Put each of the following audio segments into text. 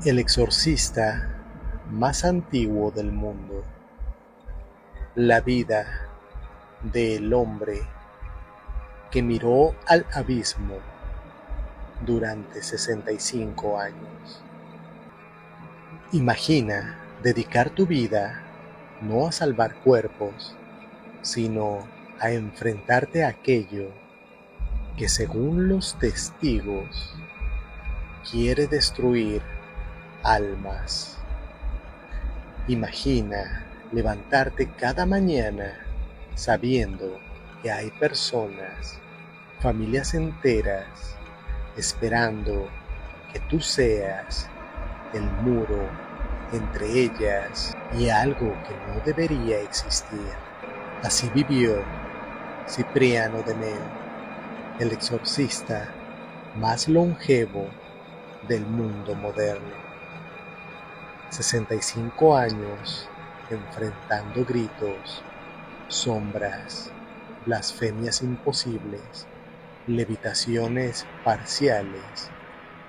El exorcista más antiguo del mundo. La vida del hombre que miró al abismo durante 65 años. Imagina dedicar tu vida no a salvar cuerpos, sino a enfrentarte a aquello que, según los testigos, quiere destruir almas. Imagina levantarte cada mañana sabiendo que hay personas, familias enteras, esperando que tú seas el muro entre ellas y algo que no debería existir. Así vivió Cipriano de Meo, el exorcista más longevo del mundo moderno. 65 años enfrentando gritos, sombras, blasfemias imposibles, levitaciones parciales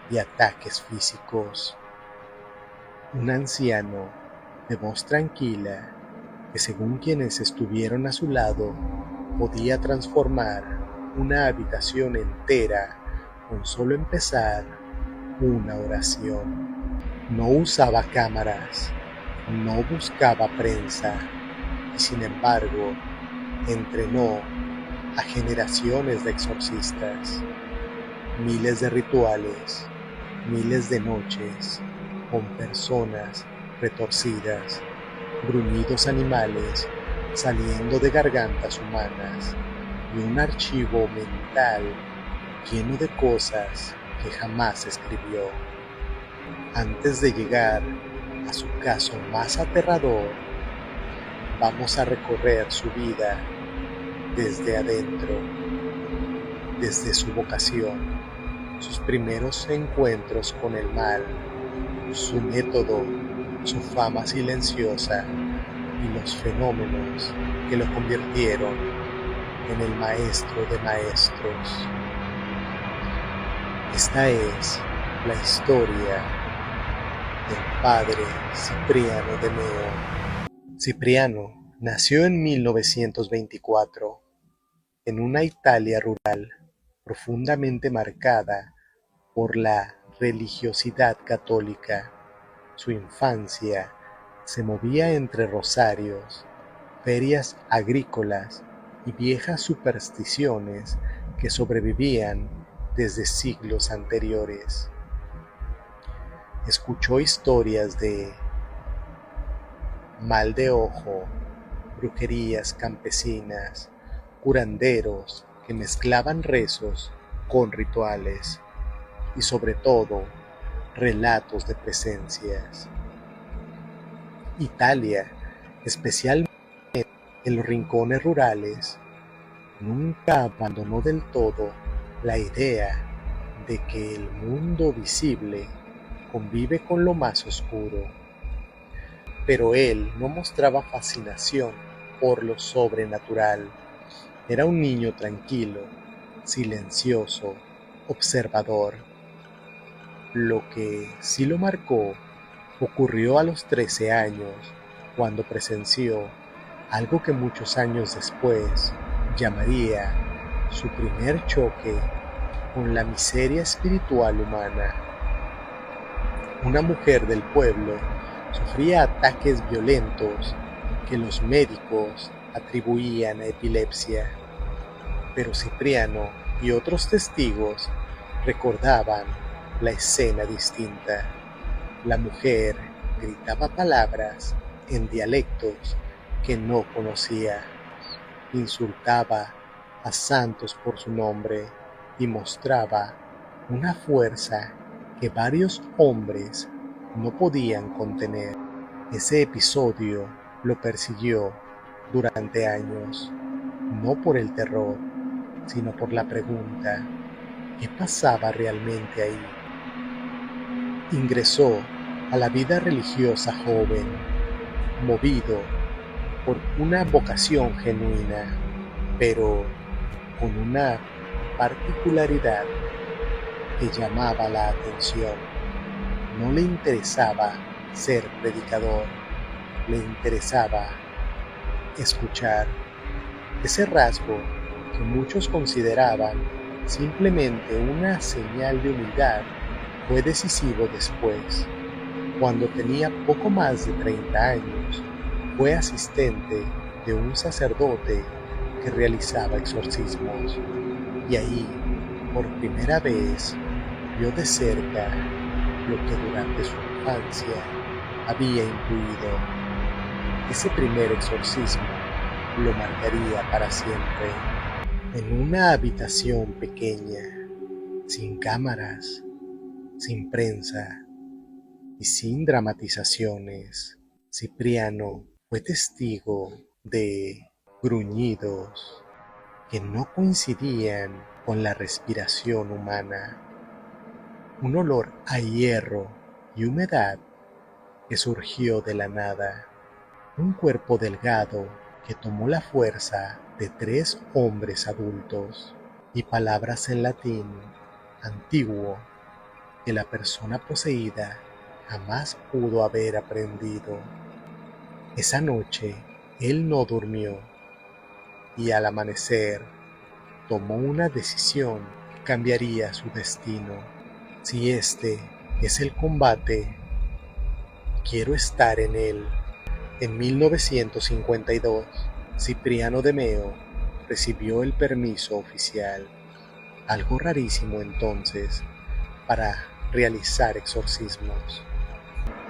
y ataques físicos. Un anciano de voz tranquila que, según quienes estuvieron a su lado, podía transformar una habitación entera con solo empezar una oración. No usaba cámaras, no buscaba prensa y, sin embargo, entrenó a generaciones de exorcistas. Miles de rituales, miles de noches con personas retorcidas, gruñidos animales saliendo de gargantas humanas y un archivo mental lleno de cosas que jamás escribió. Antes de llegar a su caso más aterrador, vamos a recorrer su vida desde adentro, desde su vocación, sus primeros encuentros con el mal, su método, su fama silenciosa y los fenómenos que lo convirtieron en el maestro de maestros. Esta es la historia del padre Cipriano de Meo. Cipriano nació en 1924 en una Italia rural profundamente marcada por la religiosidad católica. Su infancia se movía entre rosarios, ferias agrícolas y viejas supersticiones que sobrevivían desde siglos anteriores. Escuchó historias de mal de ojo, brujerías campesinas, curanderos que mezclaban rezos con rituales y, sobre todo, relatos de presencias. Italia, especialmente en los rincones rurales, nunca abandonó del todo la idea de que el mundo visible convive con lo más oscuro. Pero él no mostraba fascinación por lo sobrenatural. Era un niño tranquilo, silencioso, observador. Lo que sí lo marcó ocurrió a los 13 años, cuando presenció algo que muchos años después llamaría su primer choque con la miseria espiritual humana. Una mujer del pueblo sufría ataques violentos que los médicos atribuían a epilepsia, pero Cipriano y otros testigos recordaban la escena distinta. La mujer gritaba palabras en dialectos que no conocía, insultaba a santos por su nombre y mostraba una fuerza que varios hombres no podían contener. Ese episodio lo persiguió durante años, no por el terror, sino por la pregunta: ¿qué pasaba realmente ahí? Ingresó a la vida religiosa joven, movido por una vocación genuina, pero con una particularidad que llamaba la atención. No le interesaba ser predicador, le interesaba escuchar. Ese rasgo que muchos consideraban simplemente una señal de humildad fue decisivo después. Cuando tenía poco más de 30 años, fue asistente de un sacerdote que realizaba exorcismos, y ahí, por primera vez, vio de cerca lo que durante su infancia había intuido. Ese primer exorcismo lo marcaría para siempre. En una habitación pequeña, sin cámaras, sin prensa y sin dramatizaciones, Cipriano fue testigo de gruñidos que no coincidían con la respiración humana, un olor a hierro y humedad que surgió de la nada, un cuerpo delgado que tomó la fuerza de 3 hombres adultos, y palabras en latín antiguo que la persona poseída jamás pudo haber aprendido. Esa noche él no durmió, y al amanecer tomó una decisión que cambiaría su destino. Si este es el combate, quiero estar en él. En 1952, Cipriano de Meo recibió el permiso oficial, algo rarísimo entonces, para realizar exorcismos.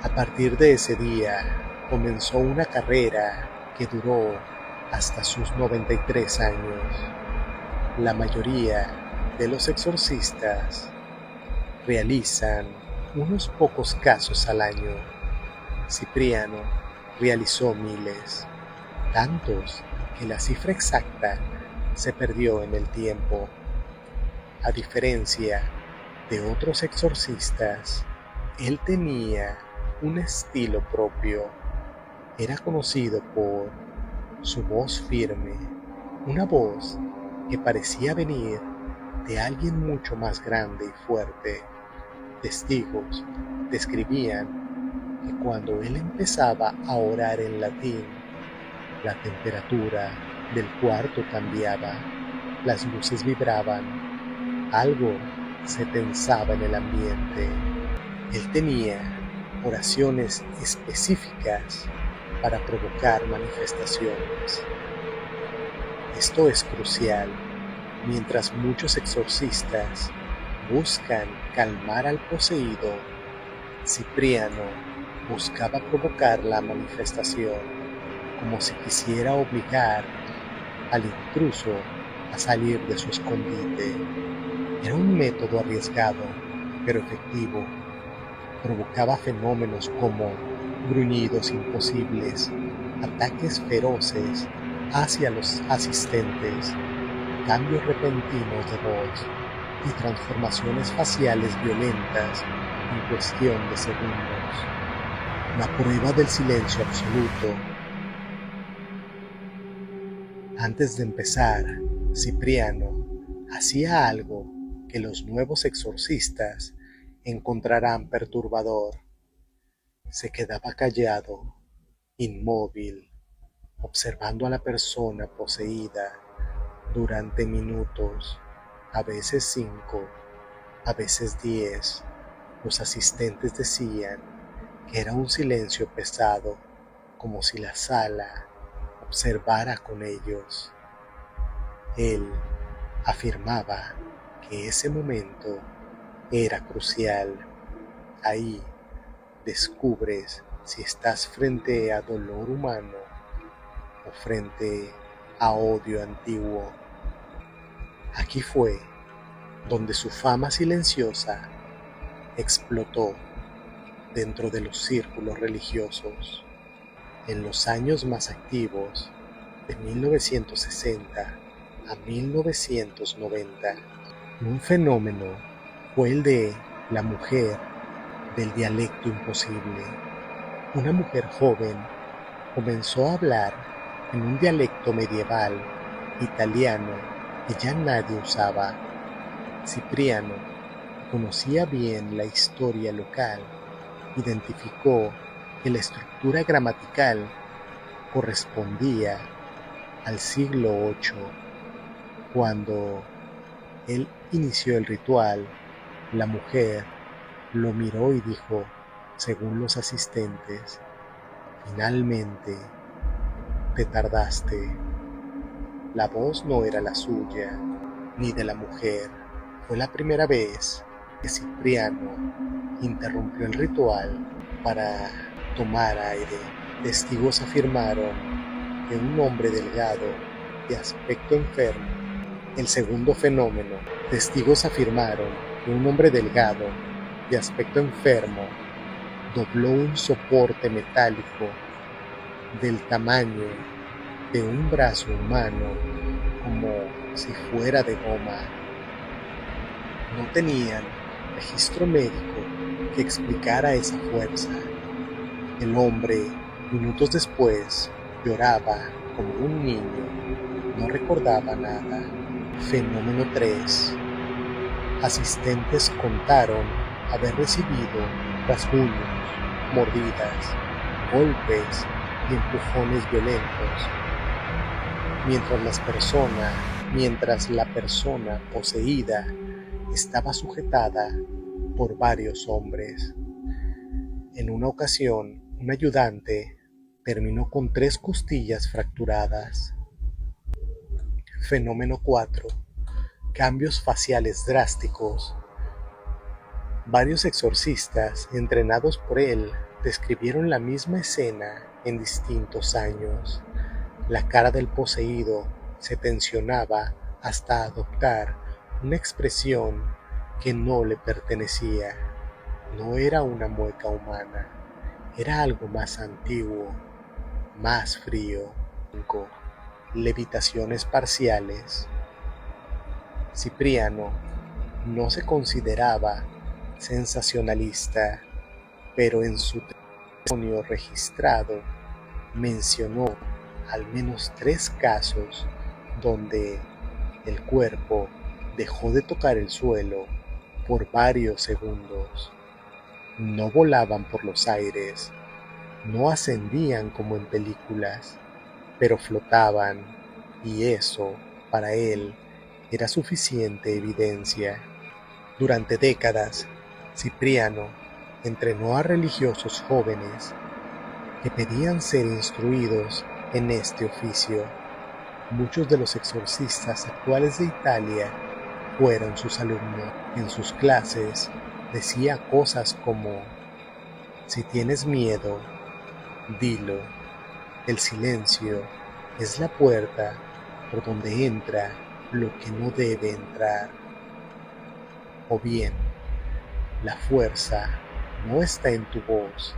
A partir de ese día, comenzó una carrera que duró hasta sus 93 años. La mayoría de los exorcistas realizan unos pocos casos al año. Cipriano realizó miles, tantos que la cifra exacta se perdió en el tiempo. A diferencia de otros exorcistas, él tenía un estilo propio. Era conocido por su voz firme, una voz que parecía venir de alguien mucho más grande y fuerte. Testigos describían que cuando él empezaba a orar en latín, la temperatura del cuarto cambiaba, las luces vibraban, algo se tensaba en el ambiente. Él tenía oraciones específicas para provocar manifestaciones. Esto es crucial. Mientras muchos exorcistas buscan calmar al poseído, Cipriano buscaba provocar la manifestación, como si quisiera obligar al intruso a salir de su escondite. Era un método arriesgado, pero efectivo. Provocaba fenómenos como gruñidos imposibles, ataques feroces hacia los asistentes, cambios repentinos de voz y transformaciones faciales violentas en cuestión de segundos. La prueba del silencio absoluto. Antes de empezar, Cipriano hacía algo que los nuevos exorcistas encontrarán perturbador. Se quedaba callado, inmóvil, observando a la persona poseída durante minutos, a veces 5, a veces 10. Los asistentes decían que era un silencio pesado, como si la sala observara con ellos. Él afirmaba que ese momento era crucial. Ahí descubres si estás frente a dolor humano o frente a odio antiguo. Aquí fue donde su fama silenciosa explotó dentro de los círculos religiosos. En los años más activos, de 1960 a 1990, un fenómeno fue el de la mujer del dialecto imposible. Una mujer joven comenzó a hablar en un dialecto medieval italiano que ya nadie usaba. Cipriano conocía bien la historia local identificó que la estructura gramatical correspondía al siglo VIII. Cuando él inició el ritual, la mujer lo miró y dijo, según los asistentes, finalmente te tardaste. La voz no era la suya, ni de la mujer. Fue la primera vez que Cipriano interrumpió el ritual para tomar aire. Testigos afirmaron que un hombre delgado, de aspecto enfermo. El segundo fenómeno. Testigos afirmaron que un hombre delgado, de aspecto enfermo, dobló un soporte metálico del tamaño de un brazo humano como si fuera de goma. No tenían registro médico que explicara esa fuerza. El hombre, minutos después, lloraba como un niño, no recordaba nada. Fenómeno 3. Asistentes contaron haber recibido rasguños, mordidas, golpes y empujones violentos, mientras la persona poseída estaba sujetada por varios hombres. En una ocasión, un ayudante terminó con 3 costillas fracturadas. Fenómeno 4. Cambios faciales drásticos. Varios exorcistas entrenados por él describieron la misma escena en distintos años. La cara del poseído se tensionaba hasta adoptar una expresión que no le pertenecía. No era una mueca humana, era algo más antiguo, más frío. 5. Levitaciones parciales. Cipriano no se consideraba sensacionalista, pero en su testimonio registrado mencionó al menos 3 casos donde el cuerpo dejó de tocar el suelo por varios segundos. No volaban por los aires, no ascendían como en películas, pero flotaban, y eso, para él, era suficiente evidencia. Durante décadas, Cipriano entrenó a religiosos jóvenes que pedían ser instruidos en este oficio. Muchos de los exorcistas actuales de Italia fueron sus alumnos. En sus clases decía cosas como: si tienes miedo, dilo. El silencio es la puerta por donde entra lo que no debe entrar. O bien, la fuerza no está en tu voz,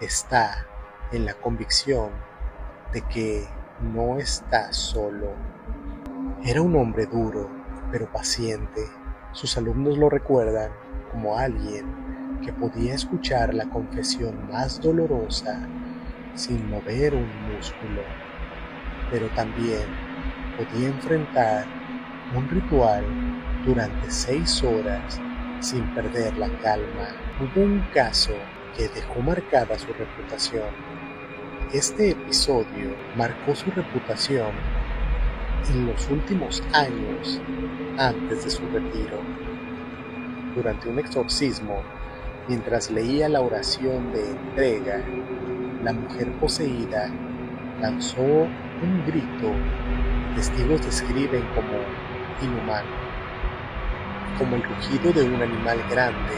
está en la convicción de que no estás solo. Era un hombre duro, pero paciente. Sus alumnos lo recuerdan como alguien que podía escuchar la confesión más dolorosa sin mover un músculo, pero también podía enfrentar un ritual durante 6 horas sin perder la calma. Hubo un caso que dejó marcada su reputación. Este episodio marcó su reputación en los últimos años antes de su retiro. Durante un exorcismo, mientras leía la oración de entrega, la mujer poseída lanzó un grito que testigos describen como inhumano, como el rugido de un animal grande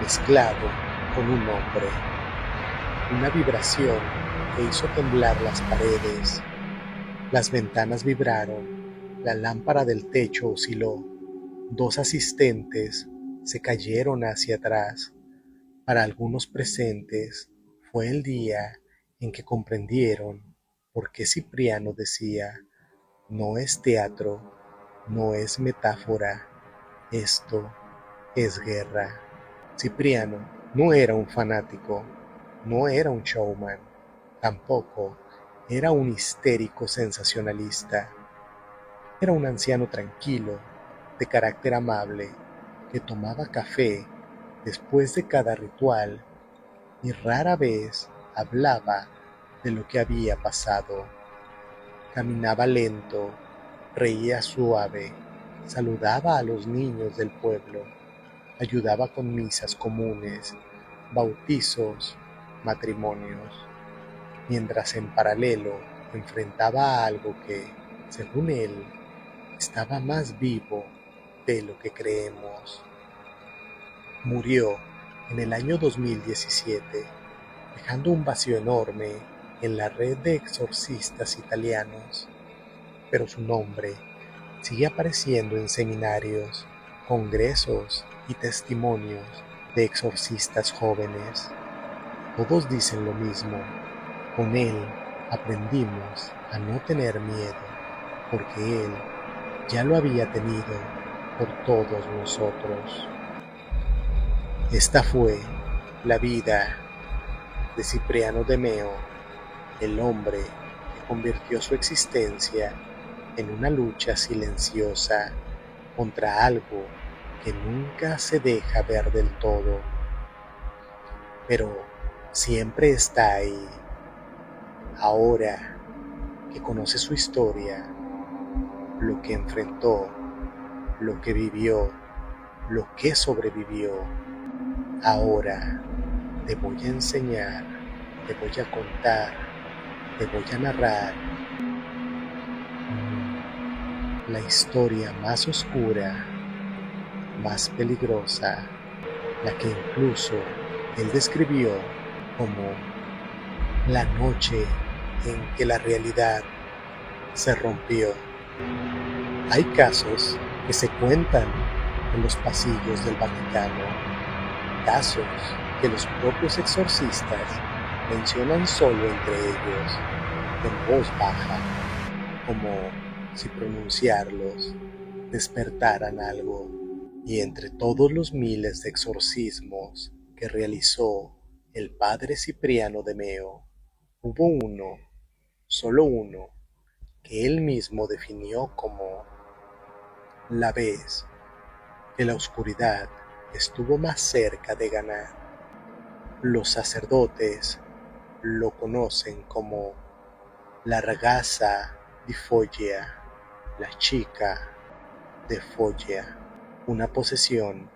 mezclado con un hombre. Una vibración que hizo temblar las paredes. Las ventanas vibraron, la lámpara del techo osciló. 2 asistentes se cayeron hacia atrás. Para algunos presentes fue el día en que comprendieron por qué Cipriano decía: no es teatro, no es metáfora, esto es guerra. Cipriano no era un fanático, no era un showman, tampoco era un histérico sensacionalista. Era un anciano tranquilo, de carácter amable, que tomaba café después de cada ritual y rara vez hablaba de lo que había pasado. Caminaba lento, reía suave, saludaba a los niños del pueblo, ayudaba con misas comunes, bautizos, matrimonios, mientras en paralelo enfrentaba a algo que, según él, estaba más vivo de lo que creemos. Murió en el año 2017, dejando un vacío enorme en la red de exorcistas italianos, pero su nombre sigue apareciendo en seminarios, congresos y testimonios de exorcistas jóvenes. Todos dicen lo mismo: con él aprendimos a no tener miedo, porque él ya lo había tenido por todos nosotros. Esta fue la vida de Cipriano de Meo, el hombre que convirtió su existencia en una lucha silenciosa contra algo que nunca se deja ver del todo, pero siempre está ahí. Ahora que conoce su historia, lo que enfrentó, lo que vivió, lo que sobrevivió, ahora te voy a enseñar, te voy a contar, te voy a narrar la historia más oscura, más peligrosa, la que incluso él describió como la noche en que la realidad se rompió. Hay casos que se cuentan en los pasillos del Vaticano, casos que los propios exorcistas mencionan solo entre ellos, en voz baja, como si pronunciarlos despertaran algo. Y entre todos los miles de exorcismos que realizó el padre Cipriano de Meo, hubo uno, solo uno, que él mismo definió como la vez que la oscuridad estuvo más cerca de ganar. Los sacerdotes lo conocen como la ragazza di Foggia, la chica de Foggia, una posesión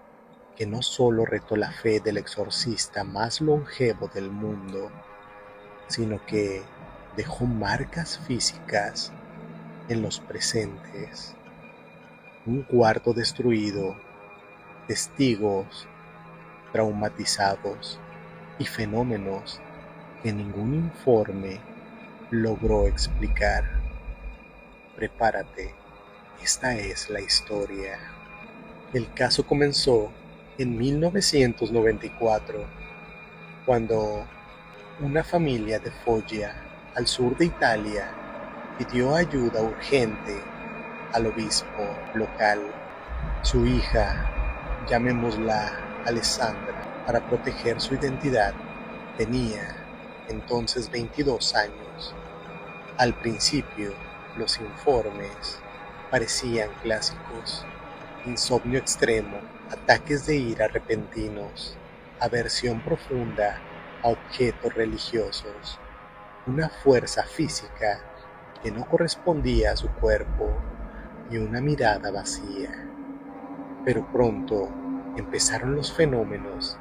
que no solo retó la fe del exorcista más longevo del mundo, sino que dejó marcas físicas en los presentes. Un cuarto destruido, testigos traumatizados y fenómenos que ningún informe logró explicar. Prepárate, esta es la historia. El caso comenzó en 1994, cuando una familia de Foggia, al sur de Italia, pidió ayuda urgente al obispo local. Su hija, llamémosla Alessandra para proteger su identidad, tenía entonces 22 años. Al principio, los informes parecían clásicos: insomnio extremo, ataques de ira repentinos, aversión profunda a objetos religiosos, una fuerza física que no correspondía a su cuerpo y una mirada vacía. Pero pronto empezaron los fenómenos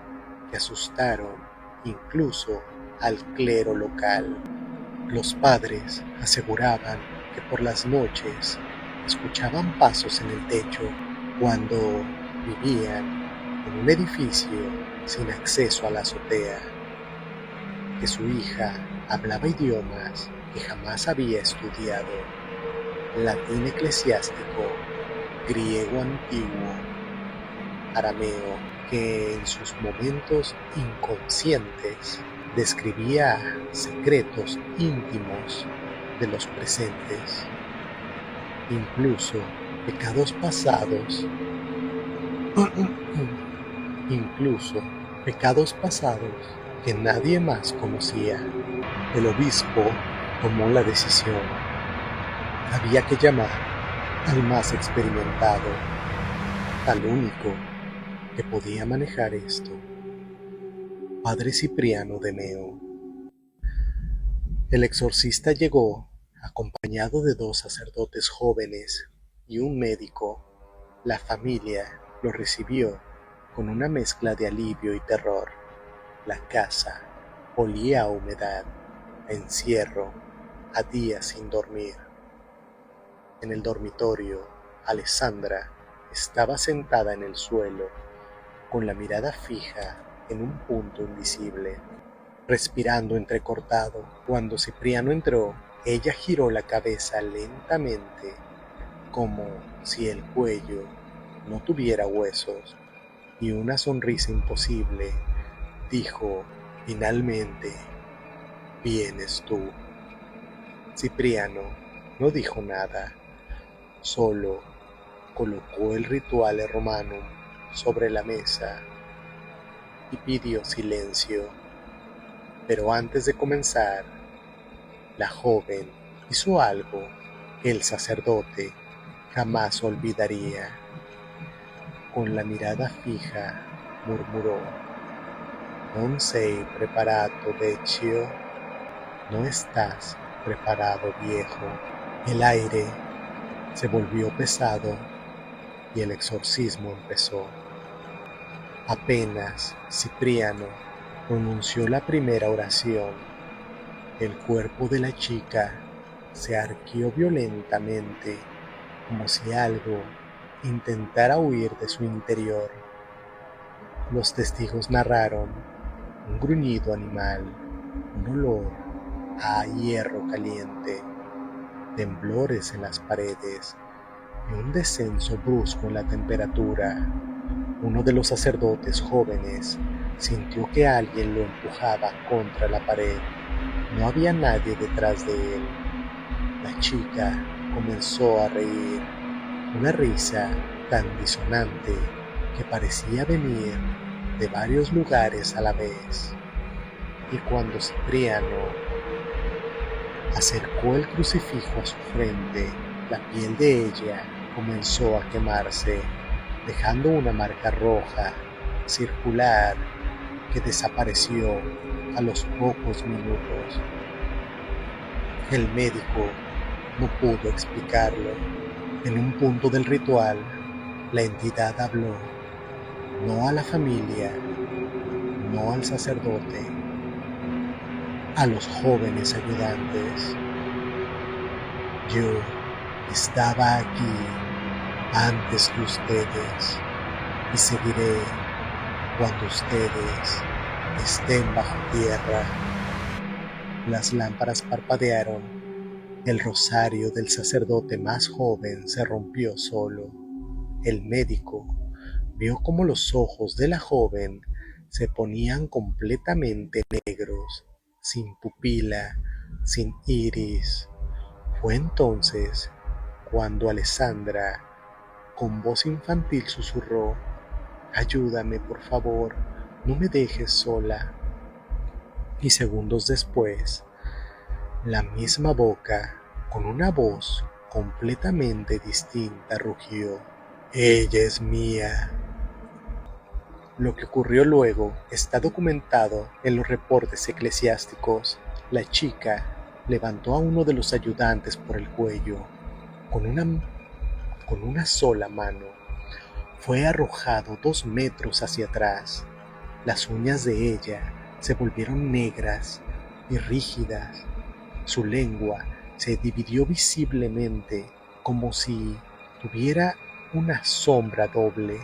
que asustaron incluso al clero local. Los padres aseguraban que por las noches escuchaban pasos en el techo cuando vivían en un edificio sin acceso a la azotea, que su hija hablaba idiomas que jamás había estudiado: latín eclesiástico, griego antiguo, arameo, que en sus momentos inconscientes describía secretos íntimos de los presentes, incluso pecados pasados, que nadie más conocía. El obispo tomó la decisión: había que llamar al más experimentado, al único que podía manejar esto. Padre Cipriano de Meo. El exorcista llegó acompañado de 2 sacerdotes jóvenes y un médico. La familia lo recibió con una mezcla de alivio y terror. La casa olía a humedad, a encierro, a días sin dormir. En el dormitorio, Alessandra estaba sentada en el suelo, con la mirada fija en un punto invisible, respirando entrecortado. Cuando Cipriano entró, ella giró la cabeza lentamente, como si el cuello no tuviera huesos, y una sonrisa imposible dijo finalmente: «¿Vienes tú?». Cipriano no dijo nada, solo colocó el Rituale Romanum sobre la mesa y pidió silencio. Pero antes de comenzar, la joven hizo algo que el sacerdote jamás olvidaría. Con la mirada fija, murmuró: «Non sei preparato, vecchio». «No estás preparado, viejo». El aire se volvió pesado y el exorcismo empezó. Apenas Cipriano pronunció la primera oración, el cuerpo de la chica se arqueó violentamente, como si algo intentara huir de su interior. Los testigos narraron un gruñido animal, un olor a hierro caliente, temblores en las paredes y un descenso brusco en la temperatura. Uno de los sacerdotes jóvenes sintió que alguien lo empujaba contra la pared. No había nadie detrás de él. La chica comenzó a reír, una risa tan disonante que parecía venir de varios lugares a la vez. Y cuando Cipriano acercó el crucifijo a su frente, la piel de ella comenzó a quemarse, dejando una marca roja, circular, que desapareció a los pocos minutos. El médico no pudo explicarlo. En un punto del ritual, la entidad habló, no a la familia, no al sacerdote, a los jóvenes ayudantes. «Yo estaba aquí antes que ustedes y seguiré cuando ustedes estén bajo tierra». Las lámparas parpadearon. El rosario del sacerdote más joven se rompió solo. El médico vio cómo los ojos de la joven se ponían completamente negros, sin pupila, sin iris. Fue entonces cuando Alessandra, con voz infantil, susurró: «Ayúdame, por favor, no me dejes sola». Y segundos después, la misma boca, con una voz completamente distinta, rugió: «Ella es mía». Lo que ocurrió luego está documentado en los reportes eclesiásticos. La chica levantó a uno de los ayudantes por el cuello. Con una sola mano fue arrojado 2 metros hacia atrás. Las uñas de ella se volvieron negras y rígidas. Su lengua se dividió visiblemente, como si tuviera una sombra doble.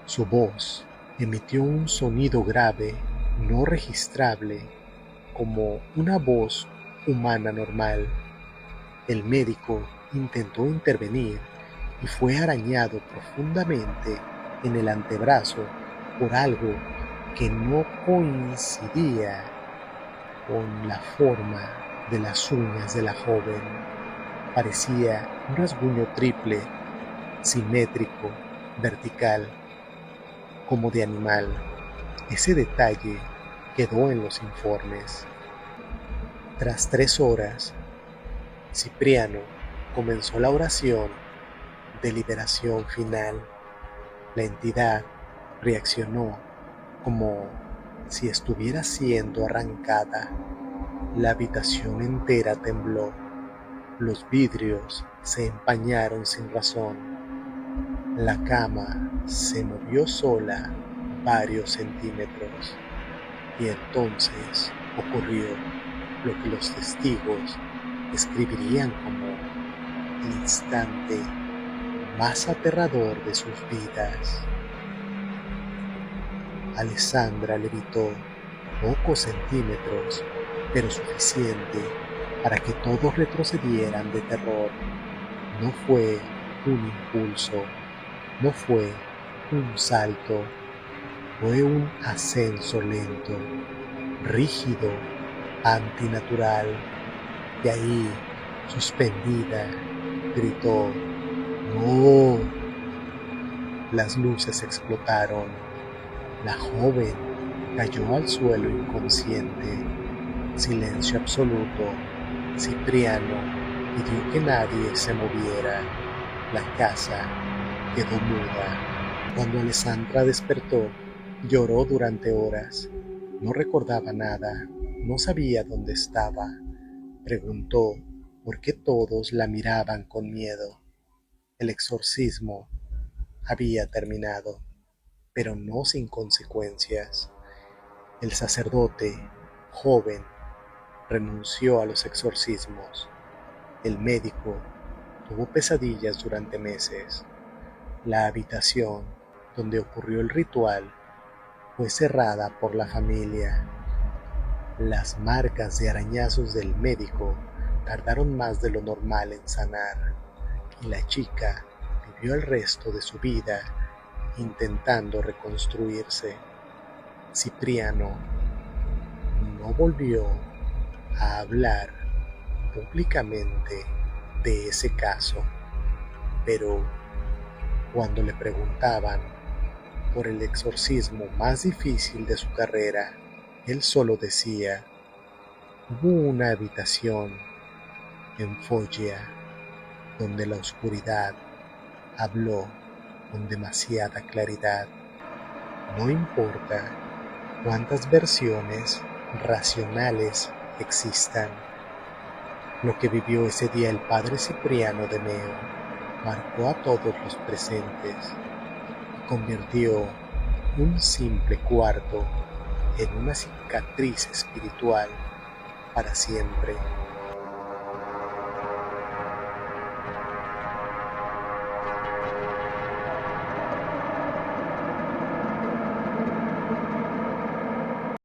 Su voz emitió un sonido grave, no registrable, como una voz humana normal. El médico intentó intervenir y fue arañado profundamente en el antebrazo por algo que no coincidía con la forma de las uñas de la joven. Parecía un rasguño triple, simétrico, vertical, como de animal. Ese detalle quedó en los informes. Tras 3 horas, Cipriano comenzó la oración de liberación final. La entidad reaccionó como si estuviera siendo arrancada. La habitación entera tembló, los vidrios se empañaron sin razón, la cama se movió sola varios centímetros, y entonces ocurrió lo que los testigos escribirían como el instante más aterrador de sus vidas. Alessandra levitó pocos centímetros, pero suficiente para que todos retrocedieran de terror. No fue un impulso, no fue un salto, fue un ascenso lento, rígido, antinatural, y ahí, suspendida, gritó: ¡No! Las luces explotaron. La joven cayó al suelo inconsciente. Silencio absoluto. Cipriano pidió que nadie se moviera. La casa quedó muda. Cuando Alessandra despertó, lloró durante horas. No recordaba nada, no sabía dónde estaba. Preguntó por qué todos la miraban con miedo. El exorcismo había terminado, pero no sin consecuencias. El sacerdote, joven, renunció a los exorcismos. El médico tuvo pesadillas durante meses. La habitación donde ocurrió el ritual fue cerrada por la familia. Las marcas de arañazos del médico tardaron más de lo normal en sanar, y la chica vivió el resto de su vida intentando reconstruirse. Cipriano no volvió a hablar públicamente de ese caso, pero cuando le preguntaban por el exorcismo más difícil de su carrera, él solo decía: hubo una habitación en Foggia donde la oscuridad habló con demasiada claridad. No importa cuántas versiones racionales existan, lo que vivió ese día el padre Cipriano de Meo marcó a todos los presentes y convirtió un simple cuarto en una cicatriz espiritual para siempre.